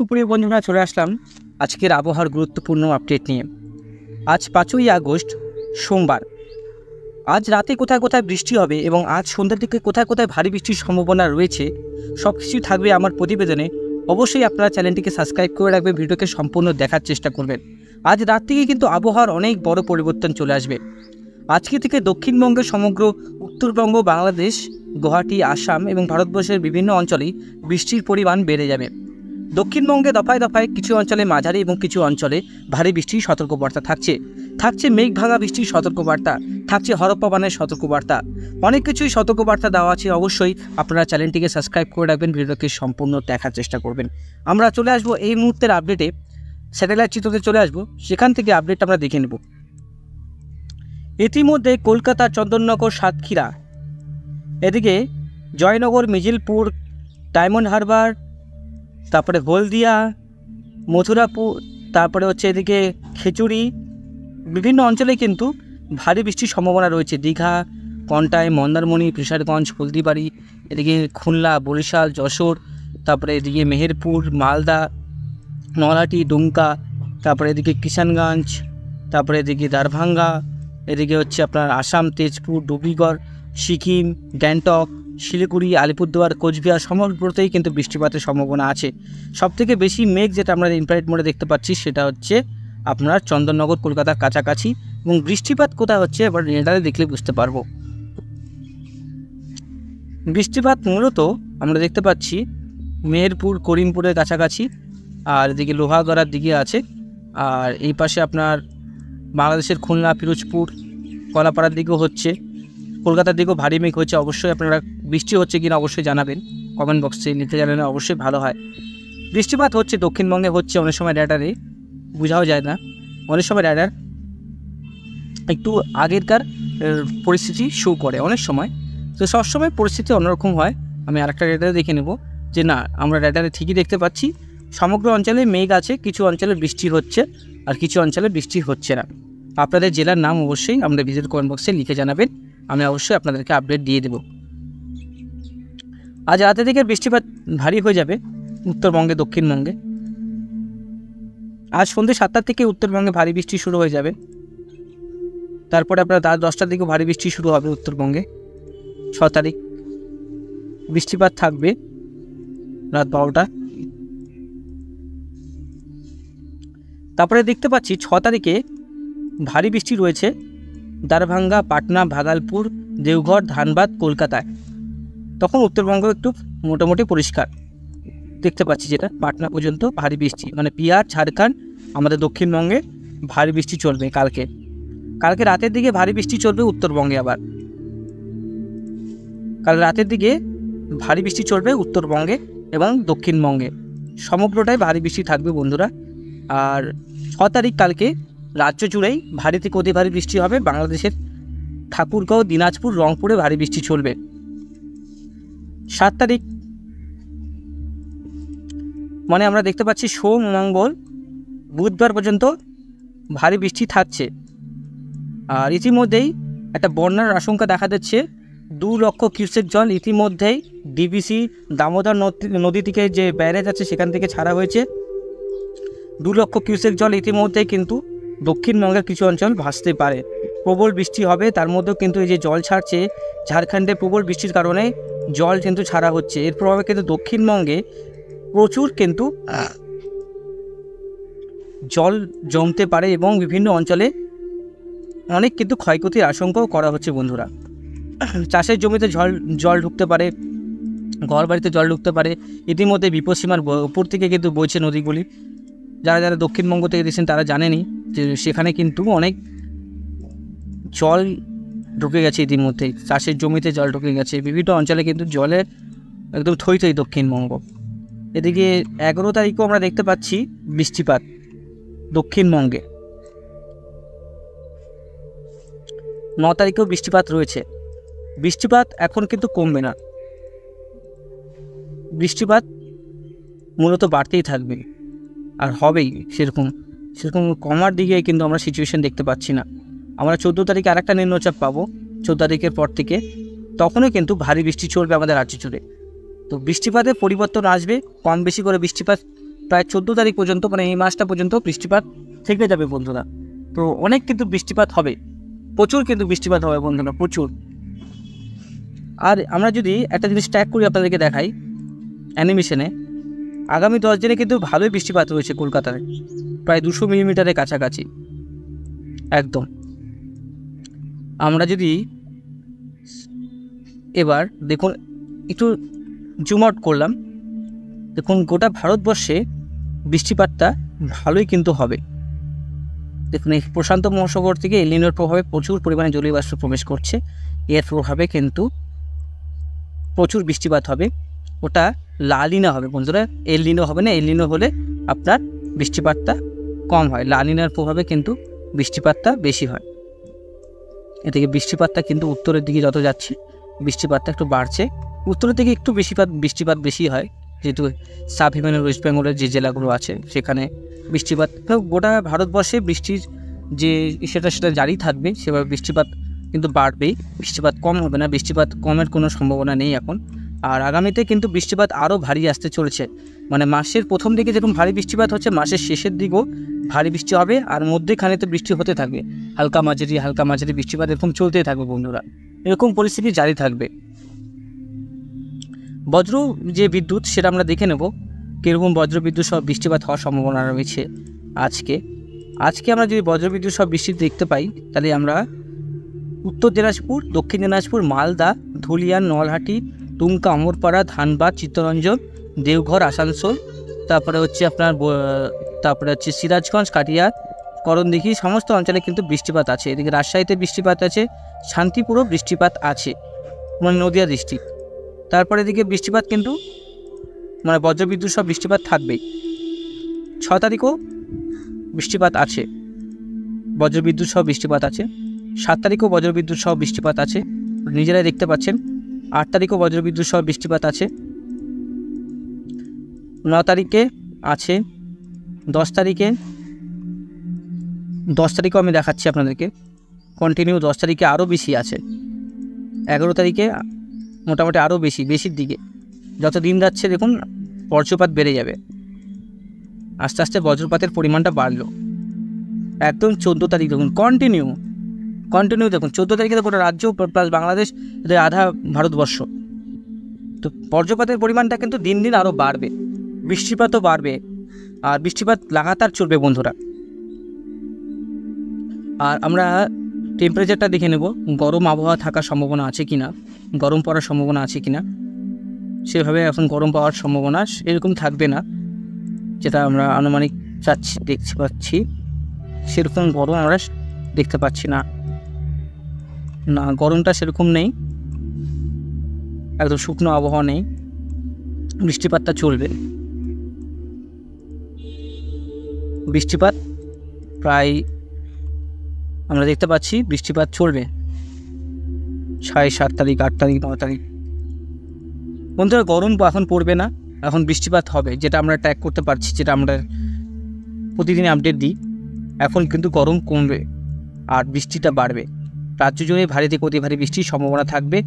সুপ্রিয় বন্ধুরা, চলে আসলাম আজকের আবহাওয়ার গুরুত্বপূর্ণ আপডেট নিয়ে। আজ 5ই আগস্ট সোমবার। আজ রাতে কোথায় কোথায় বৃষ্টি হবে এবং আজ সন্ধ্যার দিকে কোথায় কোথায় ভারী বৃষ্টির সম্ভাবনা রয়েছে সব কিছুই থাকবে আমার প্রতিবেদনে। অবশ্যই আপনারা চ্যানেলটিকে সাবস্ক্রাইব করে রাখবেন, ভিডিওকে সম্পূর্ণ দেখার চেষ্টা করবেন। আজ রাত থেকে কিন্তু আবহাওয়ার অনেক বড় পরিবর্তন চলে আসবে। আজকে থেকে দক্ষিণবঙ্গের সমগ্র উত্তরবঙ্গ, বাংলাদেশ, গুয়াহাটি, আসাম এবং ভারতবর্ষের বিভিন্ন অঞ্চলেই বৃষ্টির পরিমাণ বেড়ে যাবে। দক্ষিণবঙ্গে দফায় দফায় কিছু অঞ্চলে মাঝারি এবং কিছু অঞ্চলে ভারী বৃষ্টির সতর্কবার্তা থাকছে মেঘ ভাঙা বৃষ্টির সতর্কবার্তা, থাকছে হরপ্পা বানের সতর্কবার্তা। অনেক কিছুই সতর্কবার্তা দেওয়া আছে। অবশ্যই আপনারা চ্যানেলটিকে সাবস্ক্রাইব করে রাখবেন, ভিডিওকে সম্পূর্ণ দেখার চেষ্টা করবেন। আমরা চলে আসবো এই মুহূর্তের আপডেটে, স্যাটেলাইট চিত্রতে চলে আসবো, সেখান থেকে আপডেট আমরা দেখে নেব। ইতিমধ্যে কলকাতা, চন্দননগর, সাতক্ষীরা, এদিকে জয়নগর, মিজিলপুর, ডায়মন্ড হারবার, তারপরে হলদিয়া, মথুরাপুর, তারপরে হচ্ছে এদিকে খিচুড়ি, বিভিন্ন অঞ্চলে কিন্তু ভারী বৃষ্টির সম্ভাবনা রয়েছে। দীঘা, কন্টাই, মন্দারমণি, ফিশারগঞ্জ, হলদিবাড়ি, এদিকে খুলনা, বরিশাল, যশোর, তারপরে এদিকে মেহেরপুর, মালদা, নলহাটি, দুমকা, তারপরে এদিকে কিষানগঞ্জ, তারপরে এদিকে দারভাঙ্গা, এদিকে হচ্ছে আপনার আসাম, তেজপুর, ডিব্রুগড়, সিকিম, গ্যাংটক, শিলিগুড়ি, আলিপুরদুয়ার, কোচবিহার সমগ্রতেই কিন্তু বৃষ্টিপাতের সম্ভাবনা আছে। সবথেকে বেশি মেঘ যেটা আমরা ইনফ্রারেড মোডে দেখতে পাচ্ছি সেটা হচ্ছে আপনার চন্দননগর, কলকাতার কাছাকাছি। এবং বৃষ্টিপাত কোথায় হচ্ছে এবার রেডারে দেখলে বুঝতে পারবো। বৃষ্টিপাত মূলত আমরা দেখতে পাচ্ছি মেহেরপুর, করিমপুরের কাছাকাছি, আর এদিকে লোহাগড়ার দিকে আছে। আর এই পাশে আপনার বাংলাদেশের খুলনা, পিরোজপুর, কলাপাড়ার দিকেও হচ্ছে, কলকাতার দিকেও ভারী মেঘ হচ্ছে। অবশ্যই আপনারা বৃষ্টি হচ্ছে কিনা অবশ্যই জানাবেন, কমেন্ট বক্সে লিখে জানালে অবশ্যই ভালো হয়। বৃষ্টিপাত হচ্ছে, দক্ষিণবঙ্গে হচ্ছে। অনেক সময় র্যাডারে বোঝাও যায় না, অনেক সময় র্যাডার একটু আগেরকার পরিস্থিতি শো করে অনেক সময়। তো সবসময় পরিস্থিতি অন্যরকম হয়। আমি আরেকটা র্যাডারে দেখে নেব যে না, আমরা র্যাডারে ঠিকই দেখতে পাচ্ছি সমগ্র অঞ্চলে মেঘ আছে, কিছু অঞ্চলে বৃষ্টি হচ্ছে আর কিছু অঞ্চলে বৃষ্টি হচ্ছে না। আপনাদের জেলার নাম অবশ্যই আমরা ভিডিওর কমেন্ট বক্সে লিখে জানাবেন, আমি অবশ্যই আপনাদেরকে আপডেট দিয়ে দেব। আজ রাতে থেকে বৃষ্টিপাত ভারী হয়ে যাবে উত্তরবঙ্গে, দক্ষিণবঙ্গে। আজ সন্ধ্যে 7টার থেকে উত্তরবঙ্গে ভারী বৃষ্টি শুরু হয়ে যাবে। তারপরে আপনার রাত 10টার দিকে ভারী বৃষ্টি শুরু হবে উত্তরবঙ্গে। 6 তারিখ বৃষ্টিপাত থাকবে রাত 12টা। তারপরে দেখতে পাচ্ছি 6 তারিখে ভারী বৃষ্টি রয়েছে দারভাঙ্গা, পাটনা, ভাগলপুর, দেওঘর, ধানবাদ, কলকাতায়। তখন উত্তরবঙ্গ একটু মোটামুটি পরিষ্কার দেখতে পাচ্ছি, যেটা পাটনা পর্যন্ত ভারী বৃষ্টি, মানে বিহার, ঝাড়খণ্ড, আমাদের দক্ষিণবঙ্গে ভারী বৃষ্টি চলবে। কালকে রাতের দিকে ভারী বৃষ্টি চলবে উত্তরবঙ্গে। আবার কাল রাতের দিকে ভারী বৃষ্টি চলবে উত্তরবঙ্গে এবং দক্ষিণবঙ্গে, সমগ্রটাই ভারী বৃষ্টি থাকবে বন্ধুরা। আর 6 তারিখ কালকে রাজ্য জুড়েই ভারী থেকে অতি ভারী বৃষ্টি হবে। বাংলাদেশের ঠাকুরগাঁও, দিনাজপুর, রংপুরে ভারী বৃষ্টি চলবে। 7 তারিখ মানে আমরা দেখতে পাচ্ছি সোম, মঙ্গল, বুধবার পর্যন্ত ভারী বৃষ্টি থাকছে। আর ইতিমধ্যেই একটা বন্যার আশঙ্কা দেখা দিচ্ছে। 2 লক্ষ কিউসেক জল ইতিমধ্যেই ডিবিসি দামোদর নদী থেকে যে ব্যারেজ আছে সেখান থেকে ছাড়া হয়েছে। 2 লক্ষ কিউসেক জল ইতিমধ্যেই কিন্তু দক্ষিণবঙ্গের কিছু অঞ্চল ভাসতে পারে। প্রবল বৃষ্টি হবে, তার মধ্যেও কিন্তু এই যে জল ছাড়ছে, ঝাড়খণ্ডে প্রবল বৃষ্টির কারণে জল কিন্তু ছাড়া হচ্ছে। এর প্রভাবে কিন্তু দক্ষিণবঙ্গে প্রচুর কিন্তু জল জমতে পারে এবং বিভিন্ন অঞ্চলে অনেক কিন্তু ক্ষয়ক্ষতির আশঙ্কাও করা হচ্ছে বন্ধুরা। চাষের জমিতে জল ঢুকতে পারে, ঘর বাড়িতে জল ঢুকতে পারে। ইতিমধ্যে বিপদসীমার উপর থেকে কিন্তু বইছে নদীগুলি। যারা দক্ষিণবঙ্গ থেকে দেখছেন তারা জানেনই যে সেখানে কিন্তু অনেক জল ঢুকে গেছে ইতিমধ্যেই, চাষের জমিতে জল ঢুকে গেছে। বিভিন্ন অঞ্চলে কিন্তু জলের একদম থই দক্ষিণবঙ্গ। এদিকে 11 তারিখও আমরা দেখতে পাচ্ছি বৃষ্টিপাত দক্ষিণবঙ্গে। 9 তারিখেও বৃষ্টিপাত রয়েছে। বৃষ্টিপাত এখন কিন্তু কমবে না, বৃষ্টিপাত মূলত বাড়তেই থাকবে আর হবেই। সেরকম কমার দিকে কিন্তু আমরা সিচুয়েশন দেখতে পাচ্ছি না। আমরা 14 তারিখে আরেকটা নিম্নচাপ পাবো, 14 তারিখের পর থেকে। তখনও কিন্তু ভারী বৃষ্টি চলবে আমাদের রাজ্য জুড়ে। তো বৃষ্টিপাতে পরিবর্তন আসবে, কম বেশি করে বৃষ্টিপাত প্রায় 14 তারিখ পর্যন্ত, মানে এই মাসটা পর্যন্ত বৃষ্টিপাত থেকে যাবে বন্ধুরা। তো অনেক কিন্তু বৃষ্টিপাত হবে, প্রচুর কিন্তু বৃষ্টিপাত হবে বন্ধুরা, প্রচুর। আর আমরা যদি একটা জিনিস ট্র্যাক করি, আপনাদেরকে দেখাই অ্যানিমেশনে, আগামী 10 দিনে কিন্তু ভালোই বৃষ্টিপাত রয়েছে কলকাতায়, প্রায় 200 মিলিমিটারের কাছাকাছি একদম। আমরা যদি এবার দেখুন, একটু জুম আউট করলাম, দেখুন গোটা ভারতবর্ষে বৃষ্টিপাতটা ভালোই কিন্তু হবে। দেখুন এই প্রশান্ত মহাসাগর থেকে এল নিনোর প্রভাবে প্রচুর পরিমাণে জলীয় বাষ্প প্রবেশ করছে, এর প্রভাবে কিন্তু প্রচুর বৃষ্টিপাত হবে। ওটা লা নিনা হবে বন্ধুরা, এল নিনো হবে না। এল নিনো হলে আপনার বৃষ্টিপাতটা কম হয়, লা নিনার প্রভাবে কিন্তু বৃষ্টিপাতটা বেশি হয়। এদিকে বৃষ্টিপাতটা কিন্তু উত্তরের দিকে যত যাচ্ছে বৃষ্টিপাতটা একটু বাড়ছে, উত্তরের দিকে একটু বৃষ্টিপাত বেশি হয়, যেহেতু সাব হিমালয় ওয়েস্ট বেঙ্গলের যে জেলাগুলো আছে সেখানে বৃষ্টিপাত। গোটা ভারতবর্ষে বৃষ্টির যে সেটা জারি থাকবে, সেভাবে বৃষ্টিপাত কিন্তু বাড়বেই, বৃষ্টিপাত কম হবে না, বৃষ্টিপাত কমের কোনো সম্ভাবনা নেই এখন। আর আগামীতে কিন্তু বৃষ্টিপাত আরও ভারী আসতে চলেছে, মানে মাসের প্রথম দিকে যেরকম ভারী বৃষ্টিপাত হচ্ছে, মাসের শেষের দিকেও ভারী বৃষ্টি হবে, আর মধ্যেখানেতে বৃষ্টি হতে থাকবে, হালকা মাঝারি বৃষ্টিপাত এরকম চলতেই থাকবে বন্ধুরা, এরকম পরিস্থিতি জারি থাকবে। বজ্র যে বিদ্যুৎ সেটা আমরা দেখে নেব কীরকম বজ্রবিদ্যুৎ সহ বৃষ্টিপাত হওয়ার সম্ভাবনা রয়েছে আজকে আমরা যদি বজ্রবিদ্যুৎ সহ বৃষ্টি দেখতে পাই, তাহলে আমরা উত্তর দিনাজপুর, দক্ষিণ দিনাজপুর, মালদা, ধুলিয়ান, নলহাটি, টুমকা, অমরপাড়া, ধানবাদ, চিত্তরঞ্জন, দেওঘর, আসানসোল, তারপরে হচ্ছে সিরাজগঞ্জ, কাটিয়ার, করণদিঘি, সমস্ত অঞ্চলে কিন্তু বৃষ্টিপাত আছে। এদিকে রাজশাহীতে বৃষ্টিপাত আছে, শান্তিপুরও বৃষ্টিপাত আছে, মানে নদিয়া ডিস্ট্রিক্ট। তারপরে এদিকে বৃষ্টিপাত কিন্তু মানে বজ্রবিদ্যুৎ সব বৃষ্টিপাত থাকবেই। 6 তারিখও বৃষ্টিপাত আছে, বজ্রবিদ্যুৎ সহ বৃষ্টিপাত আছে। 7 তারিখও বজ্রবিদ্যুৎ সহ বৃষ্টিপাত আছে, নিজেরাই দেখতে পাচ্ছেন। 8 তারিখও বজ্রবিদ্যুৎ সহ বৃষ্টিপাত আছে, 9 তারিখে আছে, 10 তারিখেও আমি দেখাচ্ছি আপনাদেরকে কন্টিনিউ। 10 তারিখে আরও বেশি আছে, 11 তারিখে মোটামুটি আরও বেশির দিকে। যত দিন যাচ্ছে দেখুন বজ্রপাত বেড়ে যাবে, আস্তে আস্তে বজ্রপাতের পরিমাণটা বাড়লো। একদম 14 তারিখ দেখুন কন্টিনিউ দেখুন 14 তারিখে তো গোটা রাজ্য প্লাস বাংলাদেশ, এদের আধা ভারতবর্ষ। তো বজ্রপাতের পরিমাণটা কিন্তু দিন দিন আরও বাড়বে, বৃষ্টিপাতও বাড়বে, আর বৃষ্টিপাত লাগাতার চলবে বন্ধুরা। আর আমরা টেম্পারেচারটা দেখে নেব, গরম আবহাওয়া থাকার সম্ভাবনা আছে কি না, গরম পড়ার সম্ভাবনা আছে কি না। সেভাবে এখন গরম পাওয়ার সম্ভাবনা এরকম থাকবে না, যেটা আমরা আনুমানিক দেখতে পাচ্ছি, সেরকম গরম আমরা দেখতে পাচ্ছি না, গরমটা সেরকম নেই, একদম শুকনো আবহাওয়া নেই, বৃষ্টিপাতটা চলবে। বৃষ্টিপাত প্রায় আমরা দেখতে পাচ্ছি বৃষ্টিপাত চলবে 6, 7 তারিখ, 8 তারিখ, 9 তারিখ। বন্ধুরা গরম এখন পড়বে না, এখন বৃষ্টিপাত হবে, যেটা আমরা ট্র্যাক করতে পারছি, যেটা আমরা প্রতিদিন আপডেট দিই। এখন কিন্তু গরম কমবে আর বৃষ্টিটা বাড়বে, রাজ্য জুড়ে ভারী থেকে অতি ভারী বৃষ্টির সম্ভাবনা থাকবে।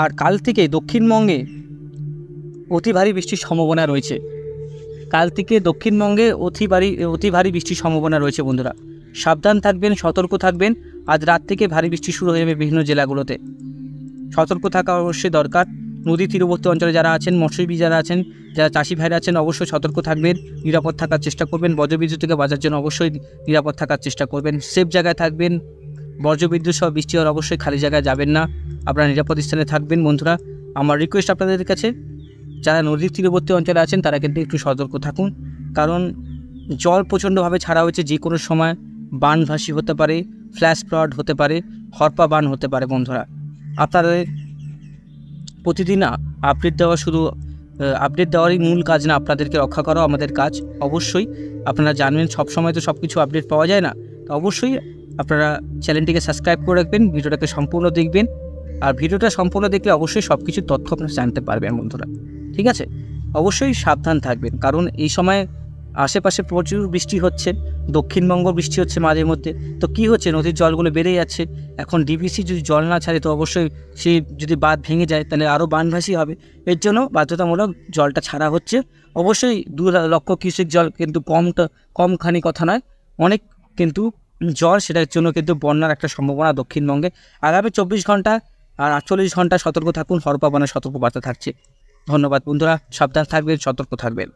আর কাল থেকে দক্ষিণবঙ্গে অতি ভারী বৃষ্টির সম্ভাবনা রয়েছে, কাল থেকে দক্ষিণবঙ্গে অতি ভারী বৃষ্টির সম্ভাবনা রয়েছে বন্ধুরা। সাবধান থাকবেন, সতর্ক থাকবেন। আজ রাত থেকে ভারী বৃষ্টি শুরু হয়ে যাবে বিভিন্ন জেলাগুলোতে, সতর্ক থাকা অবশ্যই দরকার। নদী তীরবর্তী অঞ্চলে যারা আছেন, মৎস্যজীবী যারা আছেন, যারা চাষি ভাইরা আছেন, অবশ্যই সতর্ক থাকবেন, নিরাপদ থাকার চেষ্টা করবেন। বজ্রবিদ্যুৎ থেকে বাঁচার জন্য অবশ্যই নিরাপদ থাকার চেষ্টা করবেন, সেফ জায়গায় থাকবেন। বজ্রবিদ্যুৎ সহ বৃষ্টি হওয়ার অবশ্যই খালি জায়গায় যাবেন না, আপনারা নিরাপদ স্থানে থাকবেন বন্ধুরা। আমার রিকোয়েস্ট আপনাদের কাছে, যারা নদীর তীরবর্তী অঞ্চলে আছেন তারা কিন্তু একটু সতর্ক থাকুন, কারণ জল প্রচণ্ডভাবে ছাড়া হয়েছে, যে কোনো সময় বানভাসি হতে পারে, ফ্ল্যাশ ফ্লাড হতে পারে, হরপা বান হতে পারে বন্ধুরা। আপনাদের প্রতিদিন আপডেট দেওয়া, শুধু আপডেট দেওয়ারই মূল কাজ না, আপনাদেরকে রক্ষা করাও আমাদের কাজ। অবশ্যই আপনারা জানবেন, সবসময় তো সব কিছু আপডেট পাওয়া যায় না, তো অবশ্যই আপনারা চ্যানেলটিকে সাবস্ক্রাইব করে রাখবেন, ভিডিওটাকে সম্পূর্ণ দেখবেন। আর ভিডিওটা সম্পূর্ণ দেখলে অবশ্যই সব কিছু তথ্য আপনারা জানতে পারবেন বন্ধুরা, ঠিক আছে। অবশ্যই সাবধান থাকবেন, কারণ এই সময় আশেপাশে প্রচুর বৃষ্টি হচ্ছে, দক্ষিণবঙ্গ বৃষ্টি হচ্ছে মাঝে মধ্যে। তো কি হচ্ছে, নদীর জলগুলো বেড়ে যাচ্ছে। এখন ডিভিসি যদি জল না ছাড়ে, তো অবশ্যই সেই যদি বাঁধ ভেঙে যায় তাহলে আরও বানভাসি হবে। এর জন্য বাধ্যতামূলক জলটা ছাড়া হচ্ছে, অবশ্যই 2 লক্ষ কিউসেক জল কিন্তু কমখানি কথা নয়, অনেক কিন্তু জল, সেটার জন্য কিন্তু বন্যার একটা সম্ভাবনা দক্ষিণবঙ্গে আগামী 24 ঘন্টা আর 48 ঘন্টা সতর্ক থাকুন। হরপাবানের সতর্কবার্তা থাকছে। ধন্যবাদ বন্ধুরা, সাবধান থাকবেন, সতর্ক থাকবেন।